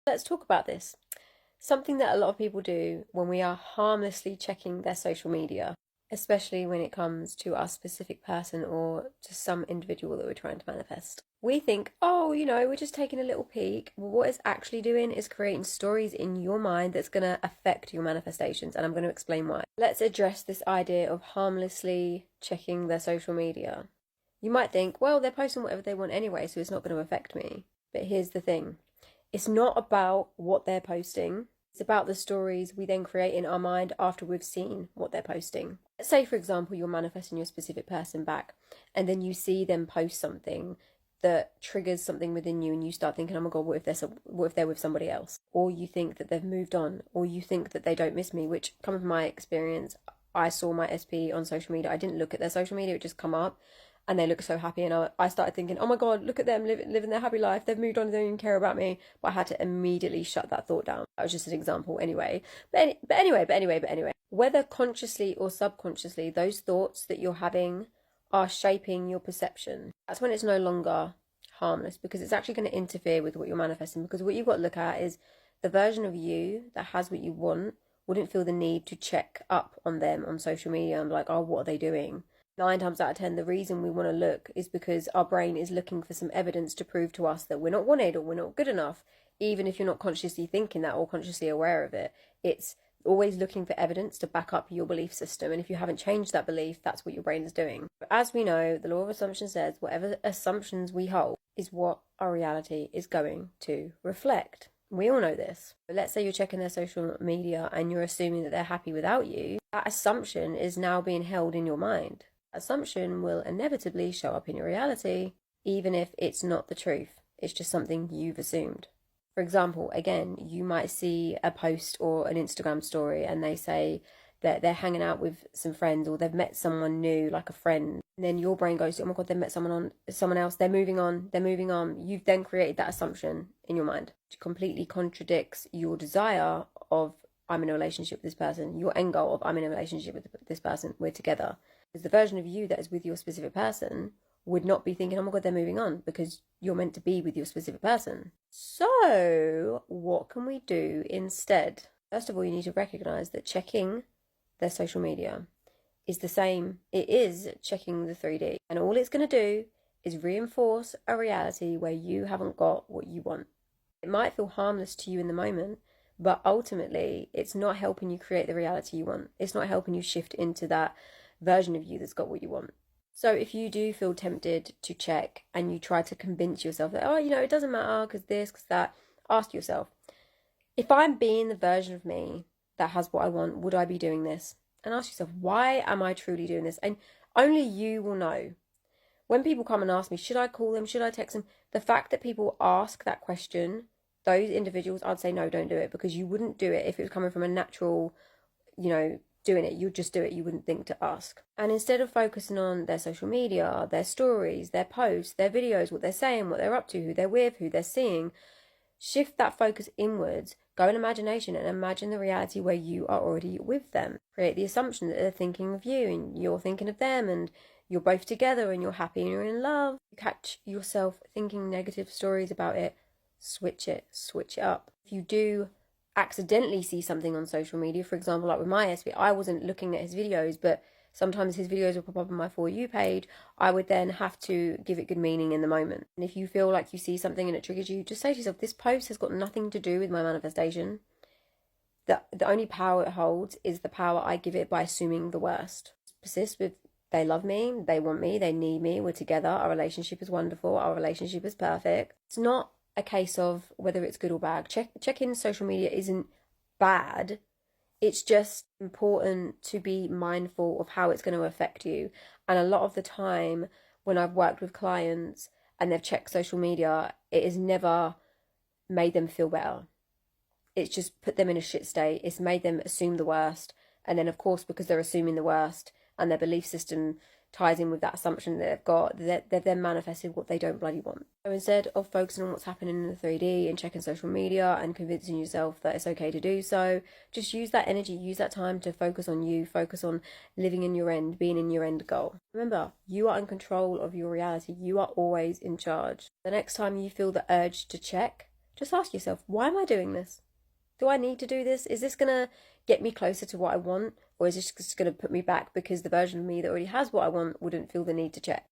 Let's talk about this. Something that a lot of people do when we are harmlessly checking their social media, especially when it comes to our specific person or to some individual that we're trying to manifest. We think, oh, we're just taking a little peek. Well, what it's actually doing is creating stories in your mind that's going to affect your manifestations, and I'm going to explain why. Let's address this idea of harmlessly checking their social media. You might think, well, they're posting whatever they want anyway, so it's not going to affect me. But here's the thing. It's not about what they're posting. It's about the stories we then create in our mind after we've seen what they're posting. Let's say, for example, you're manifesting your specific person back, and then you see them post something that triggers something within you, and you start thinking, oh my God, what if they're with somebody else? Or you think that they've moved on, or you think that they don't miss me, which, coming from my experience, I saw my SP on social media. I didn't look at their social media, it just come up. And they look so happy, and I started thinking, oh my God, look at them living their happy life. They've moved on, they don't even care about me. But I had to immediately shut that thought down. That was just an example anyway. But anyway, whether consciously or subconsciously, those thoughts that you're having are shaping your perception. That's when it's no longer harmless, because it's actually going to interfere with what you're manifesting. Because what you've got to look at is the version of you that has what you want wouldn't feel the need to check up on them on social media and be like, oh, what are they doing? 9 times out of 10, the reason we want to look is because our brain is looking for some evidence to prove to us that we're not wanted or we're not good enough, even if you're not consciously thinking that or consciously aware of it. It's always looking for evidence to back up your belief system. And if you haven't changed that belief, that's what your brain is doing. But as we know, the law of assumption says whatever assumptions we hold is what our reality is going to reflect. We all know this. But let's say you're checking their social media and you're assuming that they're happy without you. That assumption is now being held in your mind. Assumption will inevitably show up in your reality, even if it's not the truth. It's just something you've assumed. For example, again, you might see a post or an Instagram story and they say that they're hanging out with some friends or they've met someone new, like a friend. And then your brain goes, oh my God, they've met someone else, they're moving on. You've then created that assumption in your mind, which completely contradicts your desire of, I'm in a relationship with this person, your end goal of, I'm in a relationship with this person, we're together. Because the version of you that is with your specific person would not be thinking, oh my God, they're moving on, because you're meant to be with your specific person. So what can we do instead? First of all, you need to recognize that checking their social media is the same. It is checking the 3D. And all it's going to do is reinforce a reality where you haven't got what you want. It might feel harmless to you in the moment, but ultimately it's not helping you create the reality you want. It's not helping you shift into that version of you that's got what you want. So if you do feel tempted to check and you try to convince yourself that, oh, it doesn't matter because this, because that, ask yourself, if I'm being the version of me that has what I want, would I be doing this? And ask yourself, why am I truly doing this? And only you will know. When people come and ask me, should I call them? Should I text them? The fact that people ask that question, those individuals, I'd say, no, don't do it, because you wouldn't do it if it was coming from a natural, doing it. You'd just do it. You wouldn't think to ask. And instead of focusing on their social media, their stories, their posts, their videos, what they're saying, what they're up to, who they're with, who they're seeing, shift that focus inwards. Go in imagination and imagine the reality where you are already with them. Create the assumption that they're thinking of you and you're thinking of them, and you're both together and you're happy and you're in love. You catch yourself thinking negative stories about it, switch it up. If you do accidentally see something on social media, for example, like with my SB, I wasn't looking at his videos, but sometimes his videos will pop up on my For You page. I would then have to give it good meaning in the moment. And if you feel like you see something and it triggers you, just say to yourself, this post has got nothing to do with my manifestation. The only power it holds is the power I give it by assuming the worst. Persist with, they love me, they want me, they need me, we're together, our relationship is wonderful, our relationship is perfect. It's not a case of whether it's good or bad. Checking social media isn't bad. It's just important to be mindful of how it's going to affect you. And a lot of the time when I've worked with clients and they've checked social media, it has never made them feel better. It's just put them in a shit state. It's made them assume the worst. And then, of course, because they're assuming the worst and their belief system ties in with that assumption that they've got, they've then manifested what they don't bloody want. So instead of focusing on what's happening in the 3D and checking social media and convincing yourself that it's okay to do so, just use that energy, use that time to focus on you, focus on living in your end, being in your end goal. Remember, you are in control of your reality. You are always in charge. The next time you feel the urge to check, just ask yourself, why am I doing this? Do I need to do this? Is this going to get me closer to what I want? Or is this just going to put me back because the version of me that already has what I want wouldn't feel the need to check?